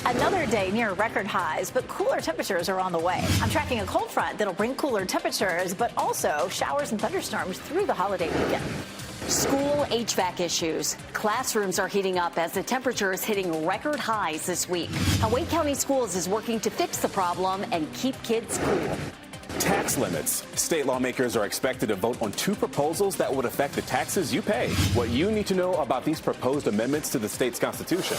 Another day near record highs, but cooler temperatures are on the way. I'm tracking a cold front that'll bring cooler temperatures, but also showers and thunderstorms through the holiday weekend. School HVAC issues. Classrooms are heating up as the temperature is hitting record highs this week. How Wake County Schools is working to fix the problem and keep kids cool. Tax limits. State lawmakers are expected to vote on 2 proposals that would affect the taxes you pay. What you need to know about these proposed amendments to the state's constitution.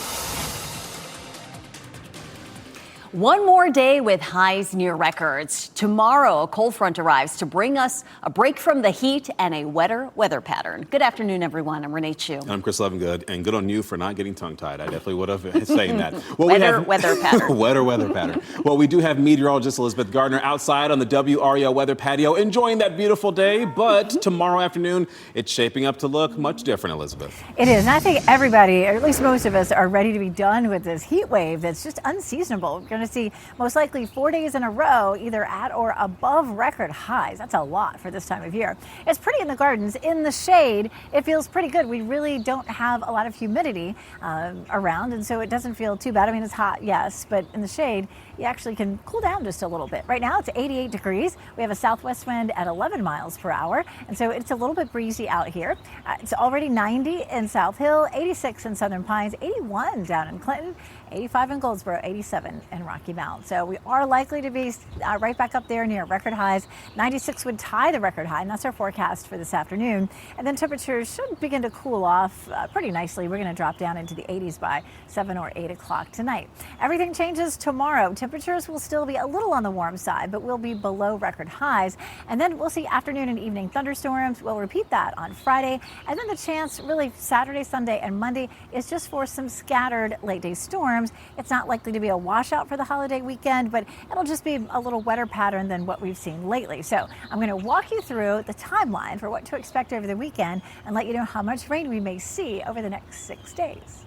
One more day with highs near records. Tomorrow, a cold front arrives to bring us a break from the heat and a wetter weather pattern. Good afternoon, everyone. I'm Renee Chu. I'm Chris Levengood, and good on you for not getting tongue-tied. I definitely would have saying that. Well, weather pattern. Wetter weather pattern. Well, we do have meteorologist Elizabeth Gardner outside on the WRAL weather patio enjoying that beautiful day, but tomorrow afternoon, it's shaping up to look much different, Elizabeth. It is, and I think everybody, or at least most of us, are ready to be done with this heat wave that's just unseasonable. We're going to see most likely 4 days in a row either at or above record highs. That's a lot for this time of year. It's pretty in the gardens. In the shade, it feels pretty good. We really don't have a lot of humidity around, and so it doesn't feel too bad. I mean, it's hot, yes, but in the shade, you actually can cool down just a little bit. Right now, it's 88 degrees. We have a southwest wind at 11 miles per hour, and so it's a little bit breezy out here. It's already 90 in South Hill, 86 in Southern Pines, 81 down in Clinton, 85 in Goldsboro, 87 in Rocky Mount. So we are likely to be right back up there near record highs. 96 would tie the record high, and that's our forecast for this afternoon. And then temperatures should begin to cool off pretty nicely. We're going to drop down into the 80s by 7 or 8 o'clock tonight. Everything changes tomorrow. Temperatures will still be a little on the warm side, but will be below record highs. And then we'll see afternoon and evening thunderstorms. We'll repeat that on Friday. And then the chance really Saturday, Sunday, and Monday is just for some scattered late day storms. It's not likely to be a washout for the holiday weekend, but it'll just be a little wetter pattern than what we've seen lately. So I'm going to walk you through the timeline for what to expect over the weekend and let you know how much rain we may see over the next 6 days.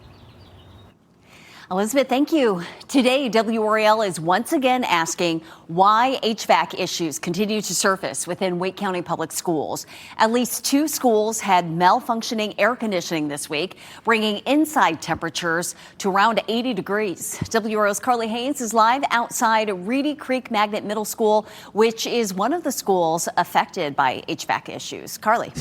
Elizabeth, thank you. Today, WRAL is once again asking why HVAC issues continue to surface within Wake County Public Schools. At least 2 schools had malfunctioning air conditioning this week, bringing inside temperatures to around 80 degrees. WRAL's Carly Haynes is live outside Reedy Creek Magnet Middle School, which is one of the schools affected by HVAC issues. Carly.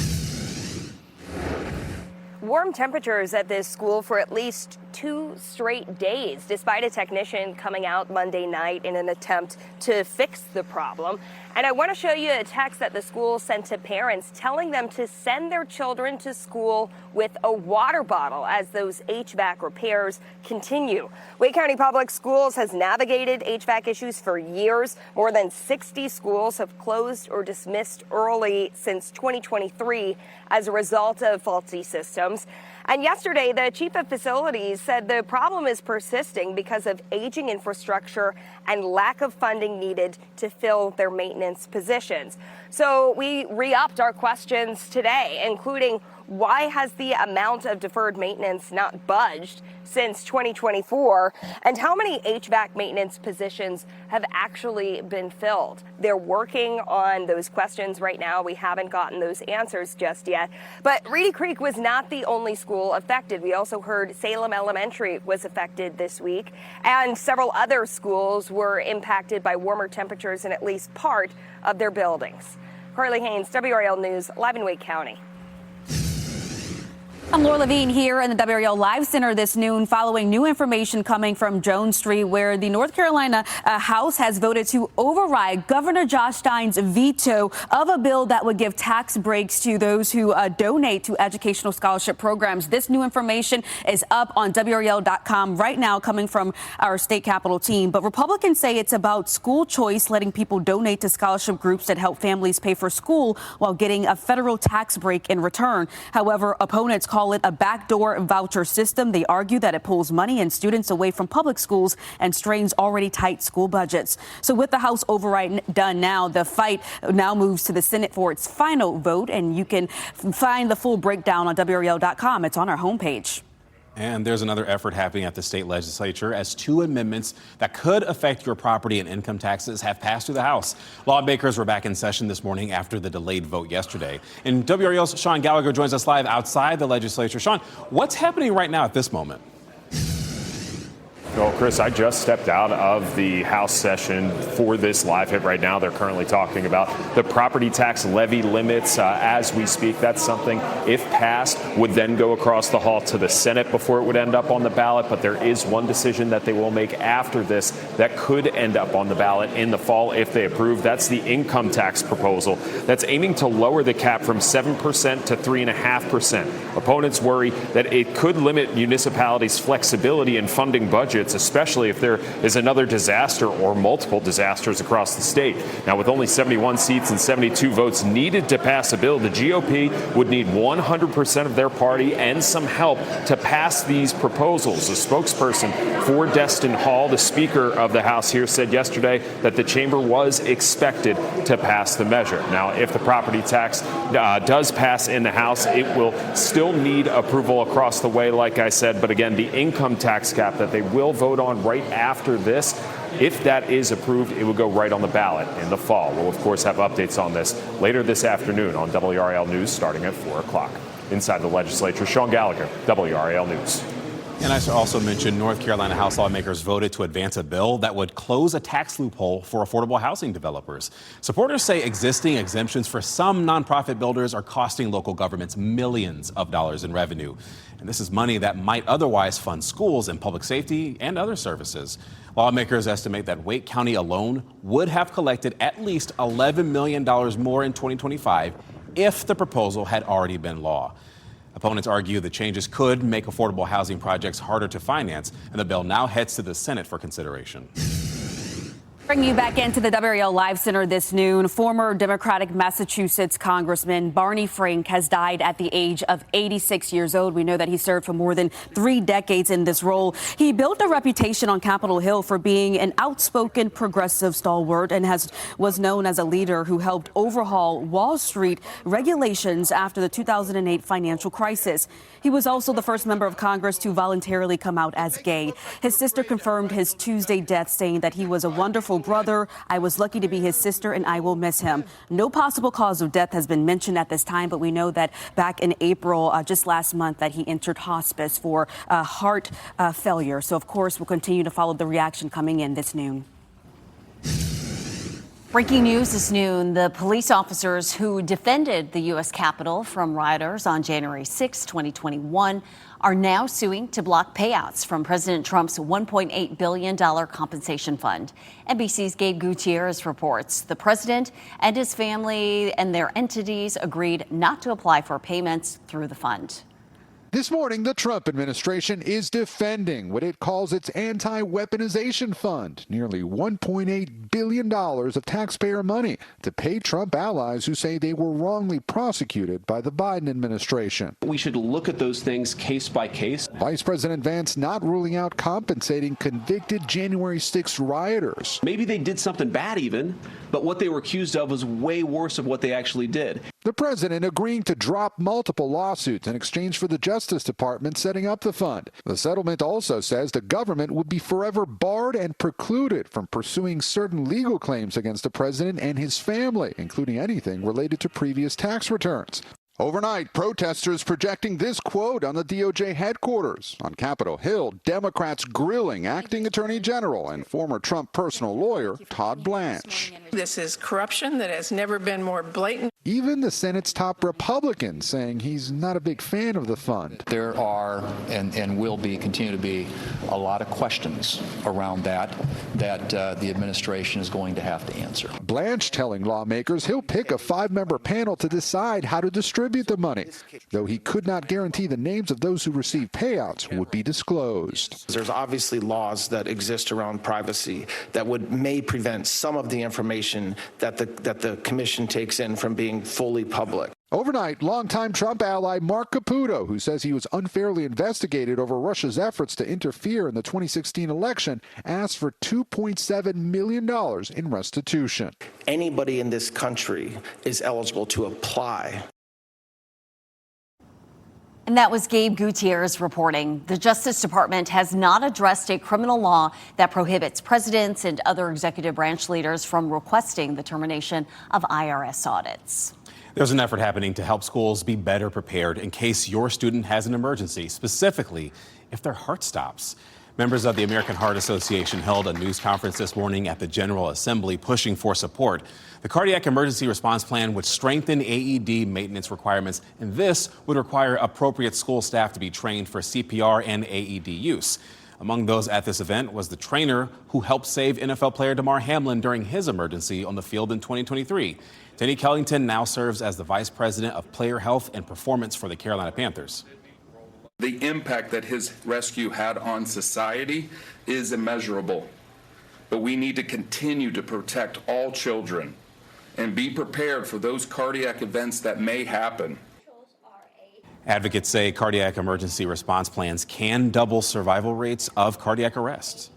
Warm temperatures at this school for at least 2 straight days, despite a technician coming out Monday night in an attempt to fix the problem. And I want to show you a text that the school sent to parents telling them to send their children to school with a water bottle as those HVAC repairs continue. Wake County Public Schools has navigated HVAC issues for years. More than 60 schools have closed or dismissed early since 2023 as a result of faulty systems. And yesterday, the chief of facilities said the problem is persisting because of aging infrastructure and lack of funding needed to fill their maintenance positions. So we re-upped our questions today, including why has the amount of deferred maintenance not budged since 2024? And how many HVAC maintenance positions have actually been filled? They're working on those questions right now. We haven't gotten those answers just yet. But Reedy Creek was not the only school affected. We also heard Salem Elementary was affected this week, and several other schools were impacted by warmer temperatures in at least part of their buildings. Carly Haynes, WRAL News, live in Wake County. I'm Laura Levine here in the WRAL Live Center this noon following new information coming from Jones Street, where the North Carolina House has voted to override Governor Josh Stein's veto of a bill that would give tax breaks to those who donate to educational scholarship programs. This new information is up on WRAL.com right now, coming from our state capitol team. But Republicans say it's about school choice, letting people donate to scholarship groups that help families pay for school while getting a federal tax break in return. However, opponents call it a backdoor voucher system. They argue that it pulls money and students away from public schools and strains already tight school budgets. So with the House override done now, the fight now moves to the Senate for its final vote, and you can find the full breakdown on WRAL.com. It's on our homepage. And there's another effort happening at the state legislature as 2 amendments that could affect your property and income taxes have passed through the House. Lawmakers were back in session this morning after the delayed vote yesterday. And WRAL's Sean Gallagher joins us live outside the legislature. Sean, what's happening right now at this moment? Well, Chris, I just stepped out of the House session for this live hit right now. They're currently talking about the property tax levy limits as we speak. That's something, if passed, would then go across the hall to the Senate before it would end up on the ballot. But there is one decision that they will make after this that could end up on the ballot in the fall if they approve. That's the income tax proposal that's aiming to lower the cap from 7% to 3.5%. Opponents worry that it could limit municipalities' flexibility in funding budgets, especially if there is another disaster or multiple disasters across the state. Now, with only 71 seats and 72 votes needed to pass a bill, the GOP would need 100% of their party and some help to pass these proposals. A spokesperson for Destin Hall, the Speaker of the House here, said yesterday that the chamber was expected to pass the measure. Now, if the property tax does pass in the House, it will still need approval across the way, like I said. But again, the income tax cap that they will vote on right after this, if that is approved, it will go right on the ballot in the fall. We'll, of course, have updates on this later this afternoon on WRAL News starting at 4 o'clock. Inside the legislature, Sean Gallagher, WRAL News. And I should also mention North Carolina House lawmakers voted to advance a bill that would close a tax loophole for affordable housing developers. Supporters say existing exemptions for some nonprofit builders are costing local governments millions of dollars in revenue. And this is money that might otherwise fund schools and public safety and other services. Lawmakers estimate that Wake County alone would have collected at least $11 million more in 2025 if the proposal had already been law. Opponents argue the changes could make affordable housing projects harder to finance, and the bill now heads to the Senate for consideration. Bringing you back into the WRAL Live Center this noon, former Democratic Massachusetts Congressman Barney Frank has died at the age of 86 years old. We know that he served for more than 3 decades in this role. He built a reputation on Capitol Hill for being an outspoken progressive stalwart and was known as a leader who helped overhaul Wall Street regulations after the 2008 financial crisis. He was also the first member of Congress to voluntarily come out as gay. His sister confirmed his Tuesday death, saying that he was a wonderful brother. I was lucky to be his sister, and I will miss him. No possible cause of death has been mentioned at this time, but we know that back in April, just last month, that he entered hospice for heart failure. So, of course, we'll continue to follow the reaction coming in this noon. Breaking news this noon, the police officers who defended the U.S. Capitol from rioters on January 6, 2021, are now suing to block payouts from President Trump's $1.8 billion compensation fund. NBC's Gabe Gutierrez reports the president and his family and their entities agreed not to apply for payments through the fund. This morning, the Trump administration is defending what it calls its anti-weaponization fund, nearly $1.8 billion of taxpayer money to pay Trump allies who say they were wrongly prosecuted by the Biden administration. We should look at those things case by case. Vice President Vance not ruling out compensating convicted January 6 rioters. Maybe they did something bad even, but what they were accused of was way worse of what they actually did. The president agreeing to drop multiple lawsuits in exchange for the Justice Department setting up the fund. The settlement also says the government would be forever barred and precluded from pursuing certain legal claims against the president and his family, including anything related to previous tax returns. Overnight, protesters projecting this quote on the DOJ headquarters. On Capitol Hill, Democrats grilling acting Attorney General and former Trump personal lawyer Todd Blanche. This is corruption that has never been more blatant. Even the Senate's top Republican saying he's not a big fan of the fund. There are and will be, continue to be, a lot of questions around that the administration is going to have to answer. Blanche telling lawmakers he'll pick a 5-member panel to decide how to distribute the money, though he could not guarantee the names of those who receive payouts would be disclosed. There's obviously laws that exist around privacy that may prevent some of the information that the commission takes in from being fully public. Overnight, longtime Trump ally Mark Caputo, who says he was unfairly investigated over Russia's efforts to interfere in the 2016 election, asked for $2.7 million in restitution. Anybody in this country is eligible to apply. And that was Gabe Gutierrez reporting. The Justice Department has not addressed a criminal law that prohibits presidents and other executive branch leaders from requesting the termination of IRS audits. There's an effort happening to help schools be better prepared in case your student has an emergency, specifically if their heart stops. Members of the American Heart Association held a news conference this morning at the General Assembly pushing for support. The Cardiac Emergency Response Plan would strengthen AED maintenance requirements, and this would require appropriate school staff to be trained for CPR and AED use. Among those at this event was the trainer who helped save NFL player Damar Hamlin during his emergency on the field in 2023. Denny Kellington now serves as the Vice President of Player Health and Performance for the Carolina Panthers. The impact that his rescue had on society is immeasurable, but we need to continue to protect all children and be prepared for those cardiac events that may happen. Advocates say cardiac emergency response plans can double survival rates of cardiac arrests.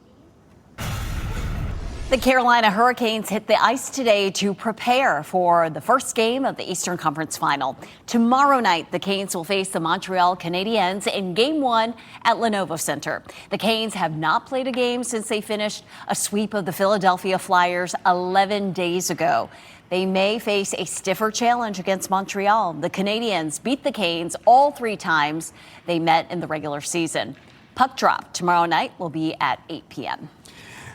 The Carolina Hurricanes hit the ice today to prepare for the first game of the Eastern Conference Final. Tomorrow night, the Canes will face the Montreal Canadiens in Game 1 at Lenovo Center. The Canes have not played a game since they finished a sweep of the Philadelphia Flyers 11 days ago. They may face a stiffer challenge against Montreal. The Canadiens beat the Canes all 3 times they met in the regular season. Puck drop tomorrow night will be at 8 p.m.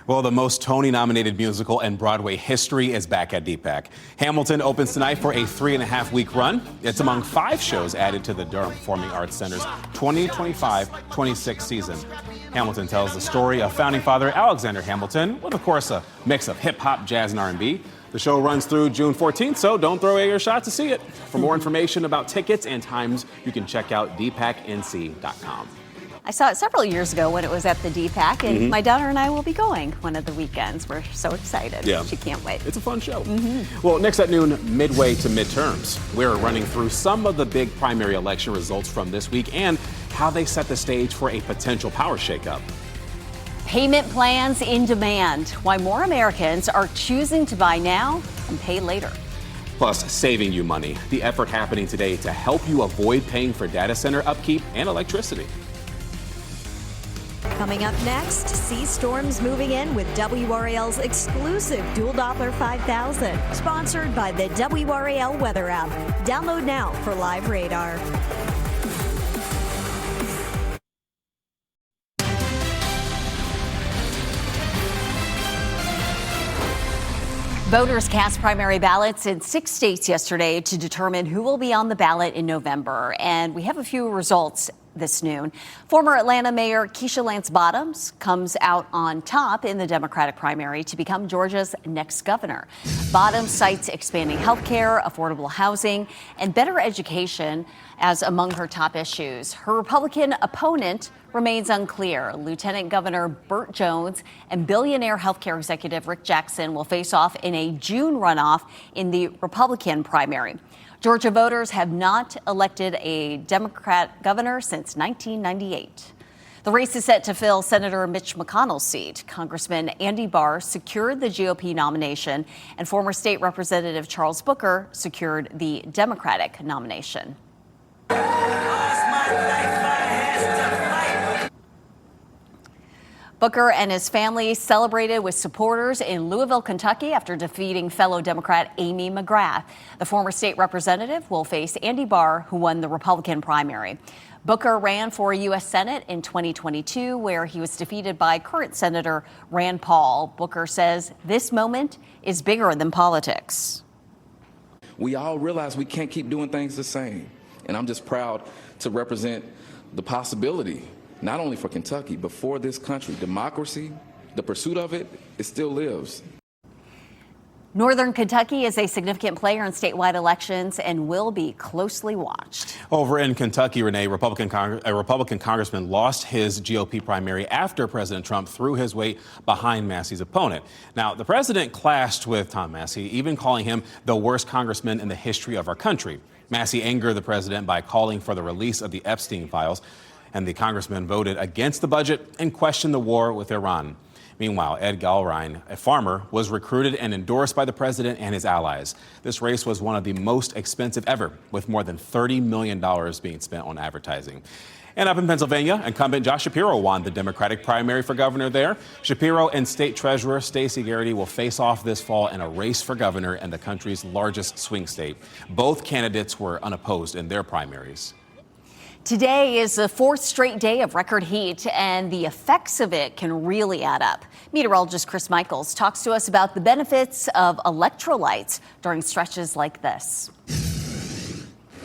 Well, the most Tony-nominated musical in Broadway history is back at DPAC. Hamilton opens tonight for a 3.5-week run. It's among 5 shows added to the Durham Performing Arts Center's 2025-26 season. Hamilton tells the story of founding father Alexander Hamilton, with, of course, a mix of hip-hop, jazz, and R&B. The show runs through June 14th, so don't throw away your shot to see it. For more information about tickets and times, you can check out dpacnc.com. I saw it several years ago when it was at the DPAC, and my daughter and I will be going one of the weekends. We're so excited. Yeah. She can't wait. It's a fun show. Well, next at noon, midway to midterms, we're running through some of the big primary election results from this week and how they set the stage for a potential power shakeup. Payment plans in demand. Why more Americans are choosing to buy now and pay later. Plus, saving you money. The effort happening today to help you avoid paying for data center upkeep and electricity. Coming up next, sea storms moving in with WRAL's exclusive Dual Doppler 5000, sponsored by the WRAL Weather app. Download now for live radar. Voters cast primary ballots in 6 states yesterday to determine who will be on the ballot in November. And we have a few results this noon. Former Atlanta Mayor Keisha Lance Bottoms comes out on top in the Democratic primary to become Georgia's next governor. Bottoms cites expanding health care, affordable housing, and better education as among her top issues. Her Republican opponent remains unclear. Lieutenant Governor Burt Jones and billionaire healthcare executive Rick Jackson will face off in a June runoff in the Republican primary. Georgia voters have not elected a Democrat governor since 1998. The race is set to fill Senator Mitch McConnell's seat. Congressman Andy Barr secured the GOP nomination, and former state representative Charles Booker secured the Democratic nomination. Booker and his family celebrated with supporters in Louisville, Kentucky after defeating fellow Democrat Amy McGrath. The former state representative will face Andy Barr, who won the Republican primary. Booker ran for U.S. Senate in 2022, where he was defeated by current Senator Rand Paul. Booker says this moment is bigger than politics. We all realize we can't keep doing things the same. And I'm just proud to represent the possibility, not only for Kentucky, but for this country. Democracy, the pursuit of it still lives. Northern Kentucky is a significant player in statewide elections and will be closely watched. Over in Kentucky, Renee, a Republican congressman lost his GOP primary after President Trump threw his weight behind Massey's opponent. Now, the president clashed with Tom Massey, even calling him the worst congressman in the history of our country. Massey angered the president by calling for the release of the Epstein files, and the congressman voted against the budget and questioned the war with Iran. Meanwhile, Ed Galrein, a farmer, was recruited and endorsed by the president and his allies. This race was one of the most expensive ever, with more than $30 million being spent on advertising. And up in Pennsylvania, incumbent Josh Shapiro won the Democratic primary for governor there. Shapiro and State Treasurer Stacey Garrity will face off this fall in a race for governor in the country's largest swing state. Both candidates were unopposed in their primaries. Today is the fourth straight day of record heat, and the effects of it can really add up. Meteorologist Chris Michaels talks to us about the benefits of electrolytes during stretches like this.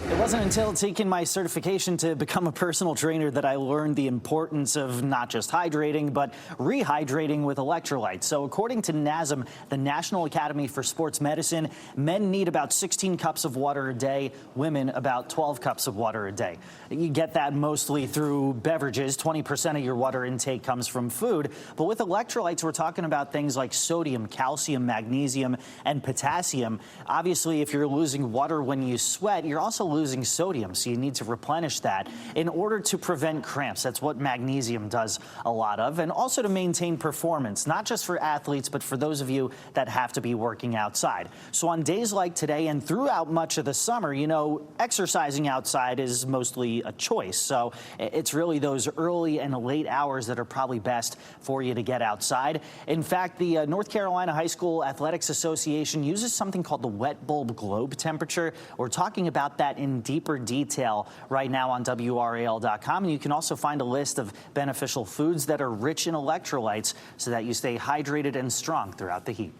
It wasn't until taking my certification to become a personal trainer that I learned the importance of not just hydrating, but rehydrating with electrolytes. So according to NASM, the National Academy for Sports Medicine, men need about 16 cups of water a day, women about 12 cups of water a day. You get that mostly through beverages. 20% of your water intake comes from food. But with electrolytes, we're talking about things like sodium, calcium, magnesium, and potassium. Obviously, if you're losing water when you sweat, you're also losing sodium, so you need to replenish that in order to prevent cramps. That's what magnesium does a lot of, and also to maintain performance, not just for athletes, but for those of you that have to be working outside. So on days like today and throughout much of the summer, you know, exercising outside is mostly a choice. So it's really those early and late hours that are probably best for you to get outside. In fact, the North Carolina High School Athletics Association uses something called the wet bulb globe temperature. We're talking about that in deeper detail right now on WRAL.com. And you can also find a list of beneficial foods that are rich in electrolytes so that you stay hydrated and strong throughout the heat.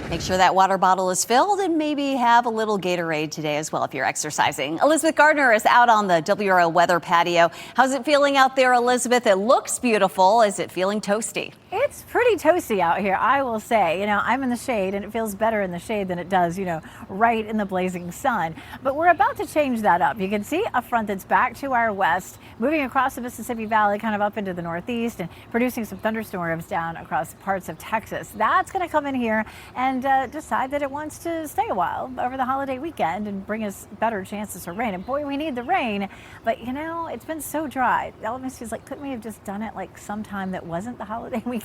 Make sure that water bottle is filled and maybe have a little Gatorade today as well if you're exercising. Elizabeth Gardner is out on the WRAL weather patio. How's it feeling out there, Elizabeth? It looks beautiful. Is it feeling toasty? It's pretty toasty out here, I will say. You know, I'm in the shade, and it feels better in the shade than it does, you know, right in the blazing sun. But we're about to change that up. You can see a front that's back to our west, moving across the Mississippi Valley, kind of up into the northeast, and producing some thunderstorms down across parts of Texas. That's going to come in here and decide that it wants to stay a while over the holiday weekend and bring us better chances for rain. And boy, we need the rain. But, you know, it's been so dry. It almost feels like, couldn't we have just done it like sometime that wasn't the holiday weekend?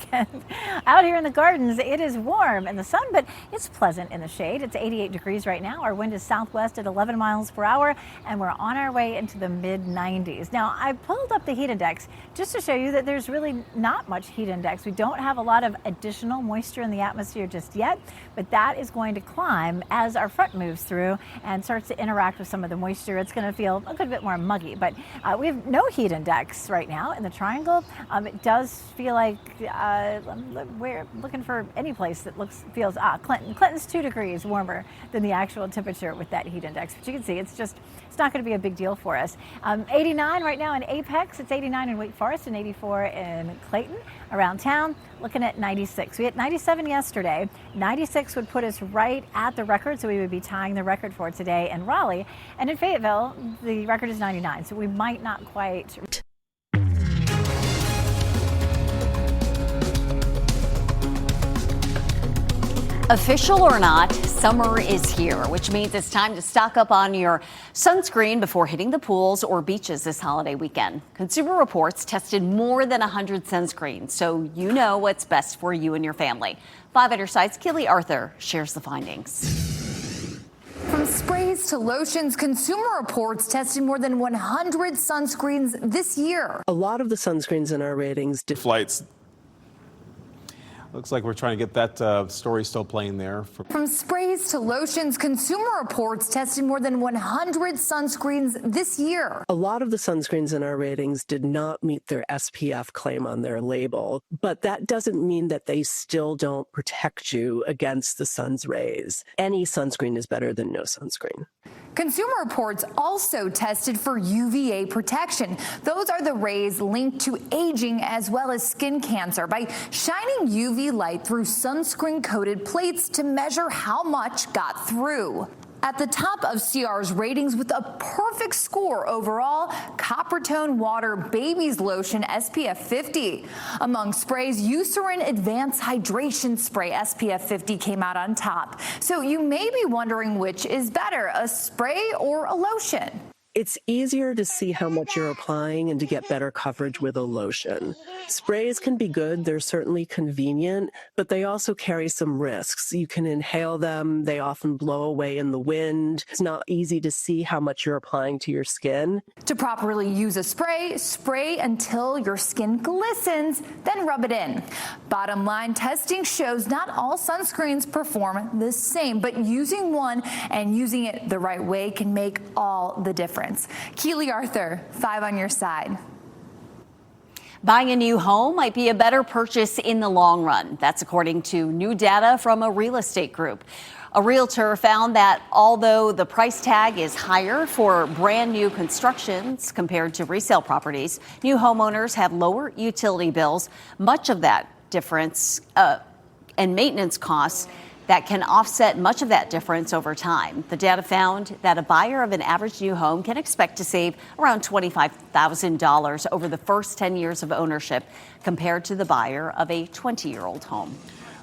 Out here in the gardens, it is warm in the sun, but it's pleasant in the shade. It's 88 degrees right now. Our wind is southwest at 11 miles per hour, and we're on our way into the mid-90s. Now, I pulled up the heat index just to show you that there's really not much heat index. We don't have a lot of additional moisture in the atmosphere just yet, but that is going to climb as our front moves through and starts to interact with some of the moisture. It's going to feel a good bit more muggy, but we have no heat index right now in the triangle. It does feel like we're looking for any place that feels Clinton. Clinton's 2 degrees warmer than the actual temperature with that heat index. But you can see it's not going to be a big deal for us. 89 right now in Apex. It's 89 in Wake Forest and 84 in Clayton. Around town, looking at 96. We hit 97 yesterday. 96 would put us right at the record, so we would be tying the record for today in Raleigh. And in Fayetteville, the record is 99, so we might not quite. Official or not, summer is here, which means it's time to stock up on your sunscreen before hitting the pools or beaches this holiday weekend. Consumer Reports tested more than 100 sunscreens, so you know what's best for you and your family. 5 at her sites, Keely Arthur shares the findings. From sprays to lotions, Consumer Reports tested more than 100 sunscreens this year. A lot of the sunscreens in our ratings flights. Looks like we're trying to get that story still playing there. From sprays to lotions, Consumer Reports tested more than 100 sunscreens this year. A lot of the sunscreens in our ratings did not meet their SPF claim on their label, but that doesn't mean that they still don't protect you against the sun's rays. Any sunscreen is better than no sunscreen. Consumer Reports also tested for UVA protection. Those are the rays linked to aging as well as skin cancer by shining UV light through sunscreen-coated plates to measure how much got through. At the top of CR's ratings with a perfect score overall, Coppertone Water Baby's Lotion SPF 50. Among sprays, Eucerin Advanced Hydration Spray SPF 50 came out on top. So you may be wondering which is better, a spray or a lotion. It's easier to see how much you're applying and to get better coverage with a lotion. Sprays can be good. They're certainly convenient, but they also carry some risks. You can inhale them. They often blow away in the wind. It's not easy to see how much you're applying to your skin. To properly use a spray, spray until your skin glistens, then rub it in. Bottom line, testing shows not all sunscreens perform the same, but using one and using it the right way can make all the difference. Keely Arthur, 5 on your side. Buying a new home might be a better purchase in the long run. That's according to new data from a real estate group. A realtor found that although the price tag is higher for brand new constructions compared to resale properties, new homeowners have lower utility bills. Much of that difference and maintenance costs that can offset much of that difference over time. The data found that a buyer of an average new home can expect to save around $25,000 over the first 10 years of ownership compared to the buyer of a 20-year-old home.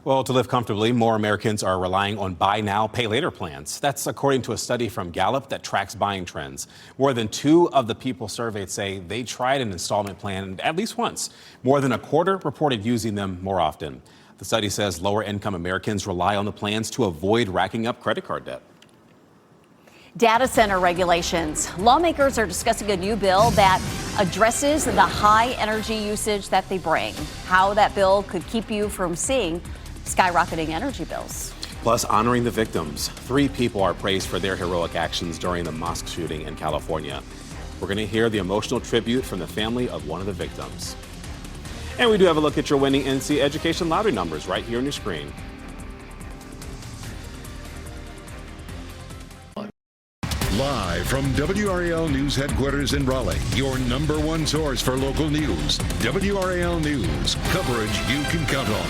Well, to live comfortably, more Americans are relying on buy now, pay later plans. That's according to a study from Gallup that tracks buying trends. More than 2 of the people surveyed say they tried an installment plan at least once. More than a quarter reported using them more often. The study says lower income Americans rely on the plans to avoid racking up credit card debt. Data center regulations. Lawmakers are discussing a new bill that addresses the high energy usage that they bring. How that bill could keep you from seeing skyrocketing energy bills. Plus, honoring the victims. 3 people are praised for their heroic actions during the mosque shooting in California. We're going to hear the emotional tribute from the family of one of the victims. And we do have a look at your winning NC Education Lottery numbers right here on your screen. Live from WRAL News Headquarters in Raleigh, your #1 source for local news. WRAL News, coverage you can count on.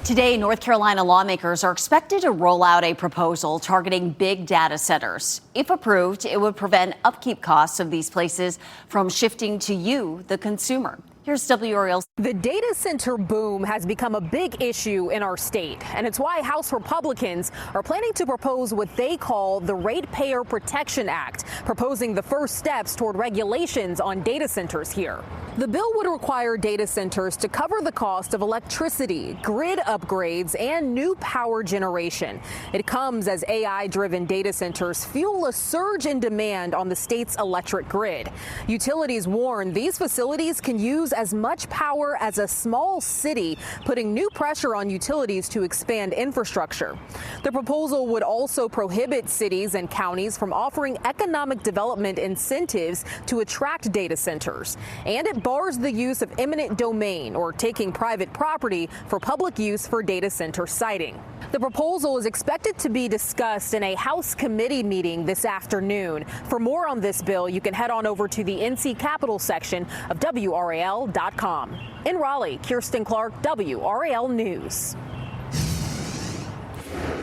Today, North Carolina lawmakers are expected to roll out a proposal targeting big data centers. If approved, it would prevent upkeep costs of these places from shifting to you, the consumer. Here's WRAL. The data center boom has become a big issue in our state, and it's why House Republicans are planning to propose what they call the Ratepayer Protection Act, proposing the first steps toward regulations on data centers here. The bill would require data centers to cover the cost of electricity, grid upgrades, and new power generation. It comes as AI-driven data centers fuel a surge in demand on the state's electric grid. Utilities warn these facilities can use as much power as a small city, putting new pressure on utilities to expand infrastructure. The proposal would also prohibit cities and counties from offering economic development incentives to attract data centers. And it bars the use of eminent domain or taking private property for public use for data center siting. The proposal is expected to be discussed in a House committee meeting this afternoon. For more on this bill, you can head on over to the NC Capitol section of WRAL.com. In Raleigh, Kirsten Clark, WRAL News.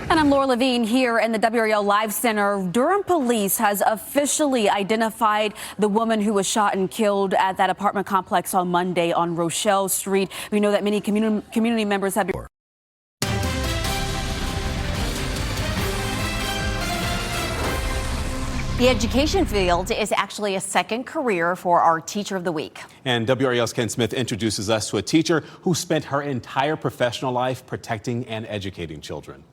And I'm Laura Levine here in the WRAL Live Center. Durham police has officially identified the woman who was shot and killed at that apartment complex on Monday on Rochelle Street. We know that many community members have been. The education field is actually a second career for our Teacher of the Week. And WRAL's Ken Smith introduces us to a teacher who spent her entire professional life protecting and educating children.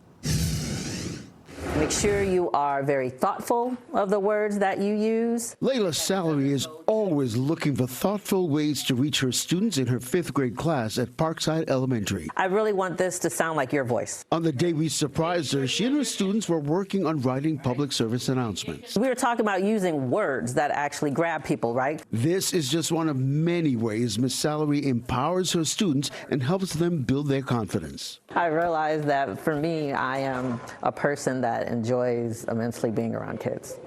Make sure you are very thoughtful of the words that you use. Layla Salary is always looking for thoughtful ways to reach her students in her 5th grade class at Parkside Elementary. I really want this to sound like your voice. On the day we surprised her, she and her students were working on writing public service announcements. We were talking about using words that actually grab people, right? This is just one of many ways Miss Salary empowers her students and helps them build their confidence. I realized that for me, I am a person that enjoys immensely being around kids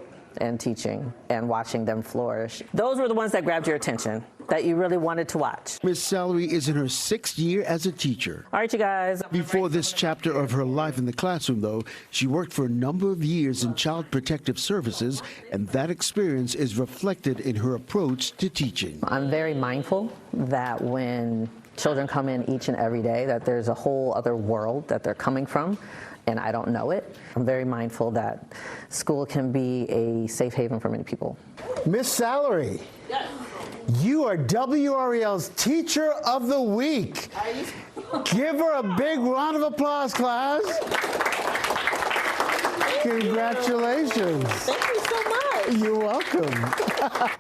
and teaching and watching them flourish. Those were the ones that grabbed your attention, that you really wanted to watch. Miss Salary is in her 6th year as a teacher. All right, you guys. Before this chapter of her life in the classroom, though, she worked for a number of years in Child Protective Services, and that experience is reflected in her approach to teaching. I'm very mindful that when children come in each and every day, that there's a whole other world that they're coming from. and I don't know it. I'm very mindful that school can be a safe haven for many people. Miss Salary, you are WRAL's Teacher of the Week. Give her a big round of applause, class. Congratulations. Thank you so much. You're welcome.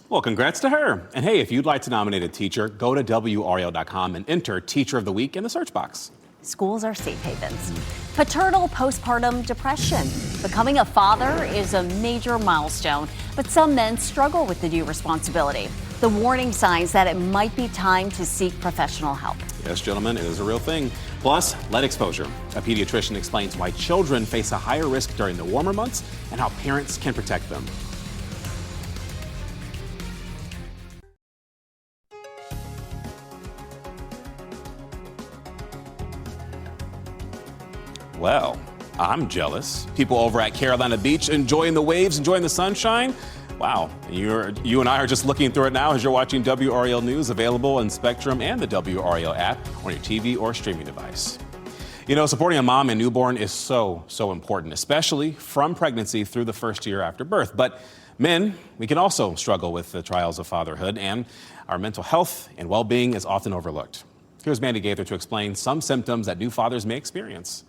Well, congrats to her. And hey, if you'd like to nominate a teacher, go to WRAL.com and enter Teacher of the Week in the search box. Schools are safe havens. Paternal postpartum depression. Becoming a father is a major milestone, but some men struggle with the new responsibility. The warning signs that it might be time to seek professional help. Yes, gentlemen, it is a real thing. Plus, lead exposure. A pediatrician explains why children face a higher risk during the warmer months and how parents can protect them. Well, I'm jealous. People over at Carolina Beach enjoying the waves, enjoying the sunshine. Wow, you and I are just looking through it now as you're watching WRAL News, available in Spectrum and the WRAL app on your TV or streaming device. You know, supporting a mom and newborn is so important, especially from pregnancy through the first year after birth. But men, we can also struggle with the trials of fatherhood, and our mental health and well-being is often overlooked. Here's Mandy Gaither to explain some symptoms that new fathers may experience.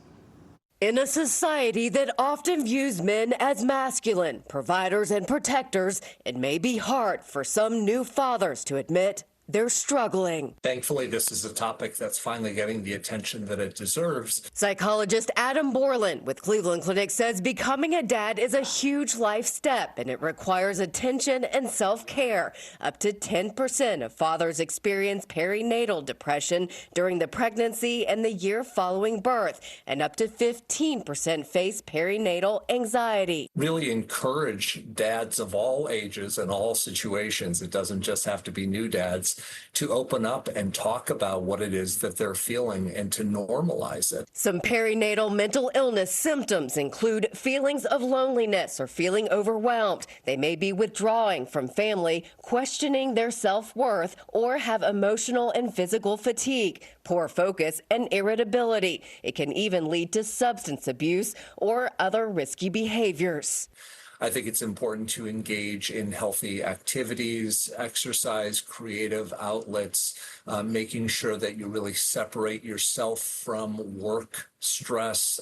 In a society that often views men as masculine, providers and protectors, it may be hard for some new fathers to admit they're struggling. Thankfully, this is a topic that's finally getting the attention that it deserves. Psychologist Adam Borland with Cleveland Clinic says becoming a dad is a huge life step and it requires attention and self-care. Up to 10% of fathers experience perinatal depression during the pregnancy and the year following birth, and up to 15% face perinatal anxiety. Really encourage dads of all ages and all situations. It doesn't just have to be new dads, to open up and talk about what it is that they're feeling and to normalize it. Some perinatal mental illness symptoms include feelings of loneliness or feeling overwhelmed. They may be withdrawing from family, questioning their self-worth, or have emotional and physical fatigue, poor focus, and irritability. It can even lead to substance abuse or other risky behaviors. I think it's important to engage in healthy activities, exercise, creative outlets, making sure that you really separate yourself from work, stress,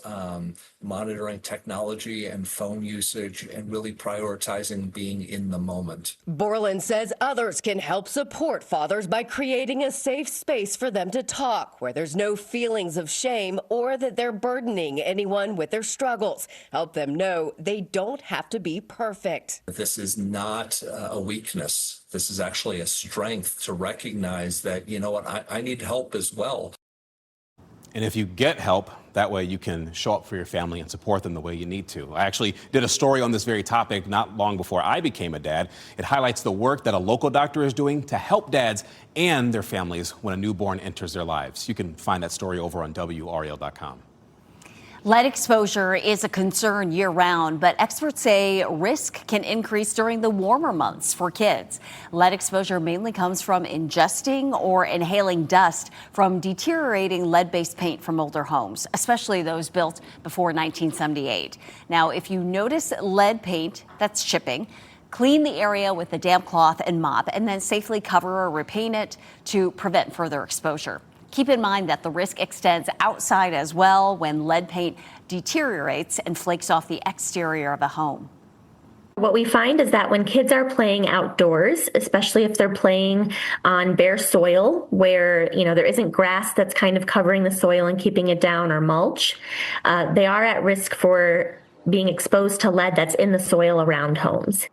monitoring technology and phone usage, and really prioritizing being in the moment. Borland says others can help support fathers by creating a safe space for them to talk, where there's no feelings of shame or that they're burdening anyone with their struggles. Help them know they don't have to be perfect. This is not a weakness. This is actually a strength to recognize that, you know what, I need help as well. And if you get help, that way you can show up for your family and support them the way you need to. I actually did a story on this very topic not long before I became a dad. It highlights the work that a local doctor is doing to help dads and their families when a newborn enters their lives. You can find that story over on WRAL.com. Lead exposure is a concern year-round, but experts say risk can increase during the warmer months for kids. Lead exposure mainly comes from ingesting or inhaling dust from deteriorating lead-based paint from older homes, especially those built before 1978. Now, if you notice lead paint that's chipping, clean the area with a damp cloth and mop, and then safely cover or repaint it to prevent further exposure. Keep in mind that the risk extends outside as well when lead paint deteriorates and flakes off the exterior of a home. What we find is that when kids are playing outdoors, especially if they're playing on bare soil where, there isn't grass that's kind of covering the soil and keeping it down, or mulch, they are at risk for being exposed to lead that's in the soil around homes.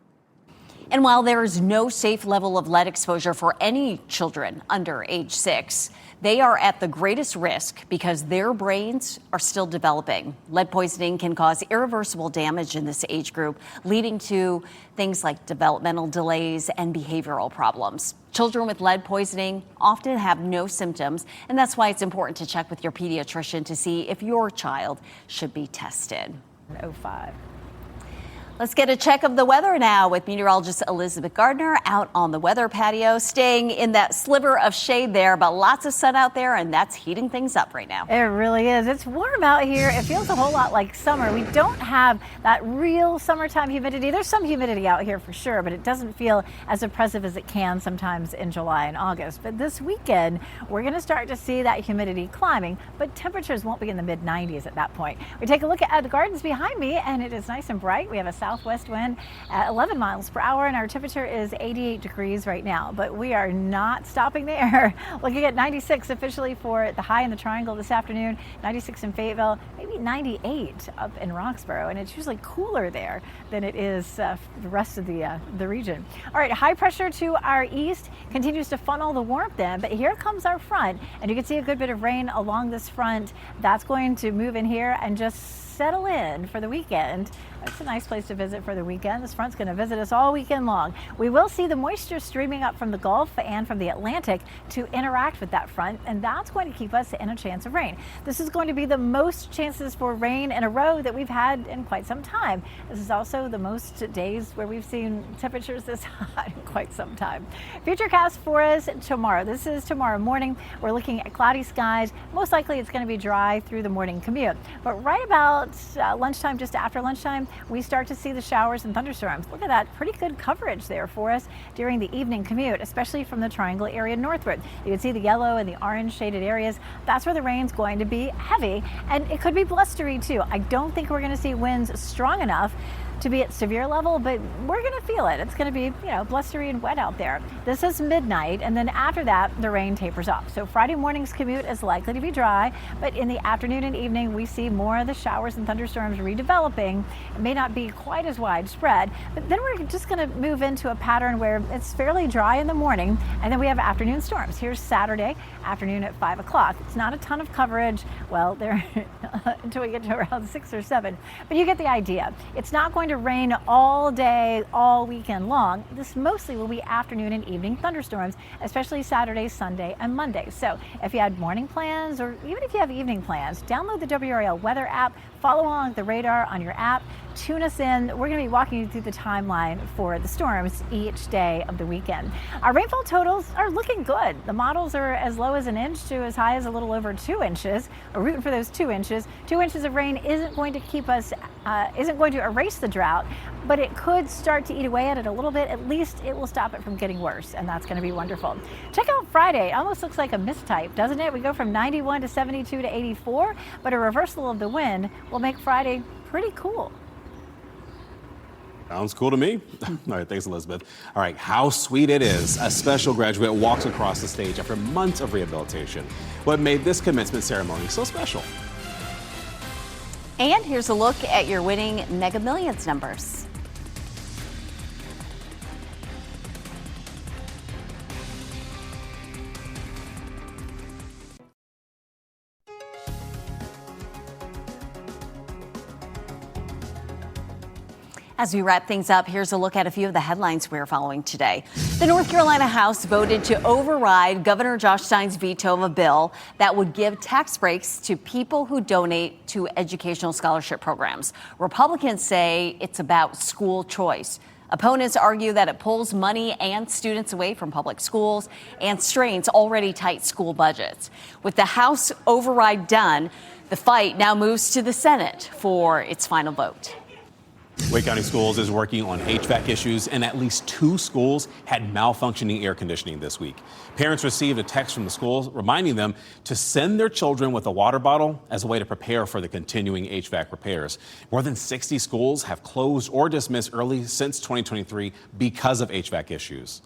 And while there is no safe level of lead exposure for any children under age 6, they are at the greatest risk because their brains are still developing. Lead poisoning can cause irreversible damage in this age group, leading to things like developmental delays and behavioral problems. Children with lead poisoning often have no symptoms, and that's why it's important to check with your pediatrician to see if your child should be tested. 05. Let's get a check of the weather now with meteorologist Elizabeth Gardner out on the weather patio, staying in that sliver of shade there, but lots of sun out there, and that's heating things up right now. It really is. It's warm out here. It feels a whole lot like summer. We don't have that real summertime humidity. There's some humidity out here for sure, but it doesn't feel as oppressive as it can sometimes in July and August. But this weekend, we're going to start to see that humidity climbing, but temperatures won't be in the mid-90s at that point. We take a look at the gardens behind me, and it is nice and bright. We have a southwest wind at 11 miles per hour, and our temperature is 88 degrees right now. But we are not stopping there. Looking at 96 officially for the high in the Triangle this afternoon, 96 in Fayetteville, maybe 98 up in Roxborough, and it's usually cooler there than it is the rest of the region. All right, high pressure to our east continues to funnel the warmth in, but here comes our front, and you can see a good bit of rain along this front. That's going to move in here and just settle in for the weekend. It's a nice place to visit for the weekend. This front's going to visit us all weekend long. We will see the moisture streaming up from the Gulf and from the Atlantic to interact with that front, and that's going to keep us in a chance of rain. This is going to be the most chances for rain in a row that we've had in quite some time. This is also the most days where we've seen temperatures this hot in quite some time. Futurecast for us tomorrow. This is tomorrow morning. We're looking at cloudy skies. Most likely it's going to be dry through the morning commute. But right about lunchtime, just after lunchtime, we start to see the showers and thunderstorms. Look at that, pretty good coverage there for us during the evening commute, especially from the Triangle area northward. You can see the yellow and the orange shaded areas. That's where the rain's going to be heavy, and it could be blustery too. I don't think we're going to see winds strong enough to be at severe level, but we're going to feel it. It's going to be, blustery and wet out there. This is midnight, and then after that, the rain tapers off. So Friday morning's commute is likely to be dry, but in the afternoon and evening, we see more of the showers and thunderstorms redeveloping. It may not be quite as widespread, but then we're just going to move into a pattern where it's fairly dry in the morning, and then we have afternoon storms. Here's Saturday afternoon at 5 o'clock. It's not a ton of coverage, well, there until we get to around 6 or 7, but you get the idea. It's not going to rain all day, all weekend long. This mostly will be afternoon and evening thunderstorms, especially Saturday, Sunday, and Monday. So if you had morning plans, or even if you have evening plans, download the WRAL weather app, follow along the radar on your app, tune us in. We're going to be walking you through the timeline for the storms each day of the weekend. Our rainfall totals are looking good. The models are as low as an inch to as high as a little over 2 inches. We're rooting for those 2 inches. 2 inches of rain isn't going to keep us, isn't going to erase the drought, but it could start to eat away at it a little bit. At least it will stop it from getting worse, and that's going to be wonderful. Check out Friday. It almost looks like a mistype, doesn't it? We go from 91 to 72 to 84, but a reversal of the wind will make Friday pretty cool. Sounds cool to me. All right, thanks, Elizabeth. All right, how sweet it is. A special graduate walks across the stage after months of rehabilitation. What made this commencement ceremony so special? And here's a look at your winning Mega Millions numbers. As we wrap things up, here's a look at a few of the headlines we're following today. The North Carolina House voted to override Governor Josh Stein's veto of a bill that would give tax breaks to people who donate to educational scholarship programs. Republicans say it's about school choice. Opponents argue that it pulls money and students away from public schools and strains already tight school budgets. With the House override done, the fight now moves to the Senate for its final vote. Wake County Schools is working on HVAC issues, and at least 2 schools had malfunctioning air conditioning this week. Parents received a text from the schools reminding them to send their children with a water bottle as a way to prepare for the continuing HVAC repairs. More than 60 schools have closed or dismissed early since 2023 because of HVAC issues.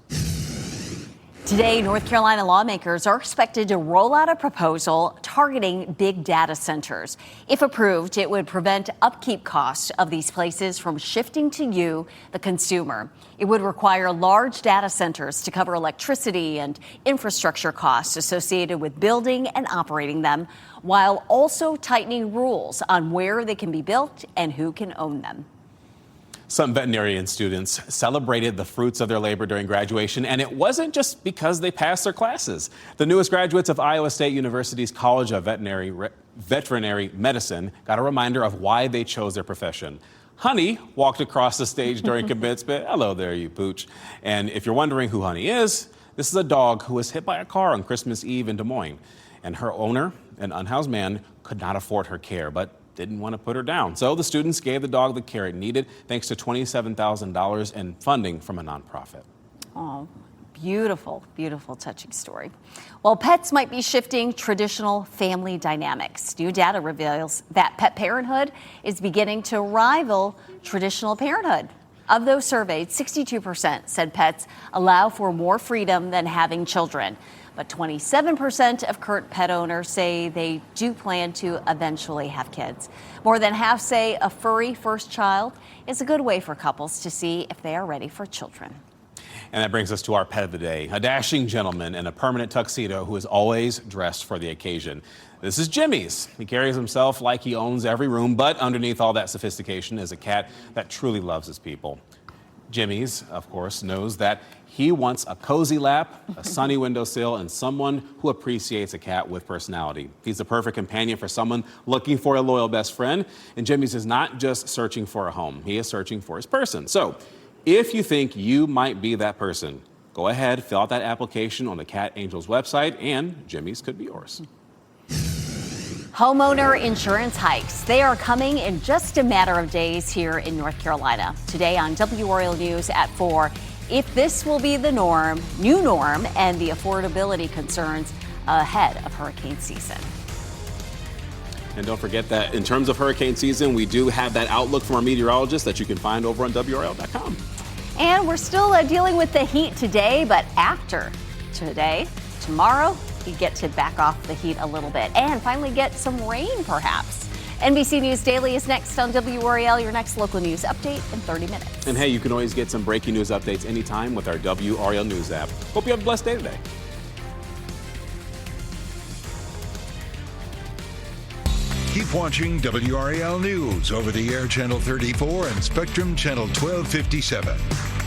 Today, North Carolina lawmakers are expected to roll out a proposal targeting big data centers. If approved, it would prevent upkeep costs of these places from shifting to you, the consumer. It would require large data centers to cover electricity and infrastructure costs associated with building and operating them, while also tightening rules on where they can be built and who can own them. Some veterinarian students celebrated the fruits of their labor during graduation, and it wasn't just because they passed their classes. The newest graduates of Iowa State University's College of Veterinary Medicine got a reminder of why they chose their profession. Honey walked across the stage during commencement. Hello there, you pooch. And if you're wondering who Honey is, this is a dog who was hit by a car on Christmas Eve in Des Moines. And her owner, an unhoused man, could not afford her care, but didn't want to put her down. So the students gave the dog the care it needed, thanks to $27,000 in funding from a nonprofit. Oh, beautiful, beautiful, touching story. Well, pets might be shifting traditional family dynamics. New data reveals that pet parenthood is beginning to rival traditional parenthood. Of those surveyed, 62% said pets allow for more freedom than having children. But 27% of current pet owners say they do plan to eventually have kids. More than half say a furry first child is a good way for couples to see if they are ready for children. And that brings us to our pet of the day, a dashing gentleman in a permanent tuxedo who is always dressed for the occasion. This is Jimmy's. He carries himself like he owns every room, but underneath all that sophistication is a cat that truly loves his people. Jimmy's, of course, knows that he wants a cozy lap, a sunny windowsill, and someone who appreciates a cat with personality. He's the perfect companion for someone looking for a loyal best friend. And Jimmy's is not just searching for a home. He is searching for his person. So if you think you might be that person, go ahead, fill out that application on the Cat Angels website, and Jimmy's could be yours. Homeowner insurance hikes. They are coming in just a matter of days here in North Carolina. Today on WRAL News at 4, if this will be the new norm, and the affordability concerns ahead of hurricane season. And don't forget that in terms of hurricane season, we do have that outlook from our meteorologist that you can find over on WRAL.com. And we're still dealing with the heat today, but after today, tomorrow, you get to back off the heat a little bit and finally get some rain, perhaps. NBC News Daily is next on WRAL, your next local news update in 30 minutes. And hey, you can always get some breaking news updates anytime with our WRAL News app. Hope you have a blessed day today. Keep watching WRAL News over the air channel 34 and Spectrum channel 1257.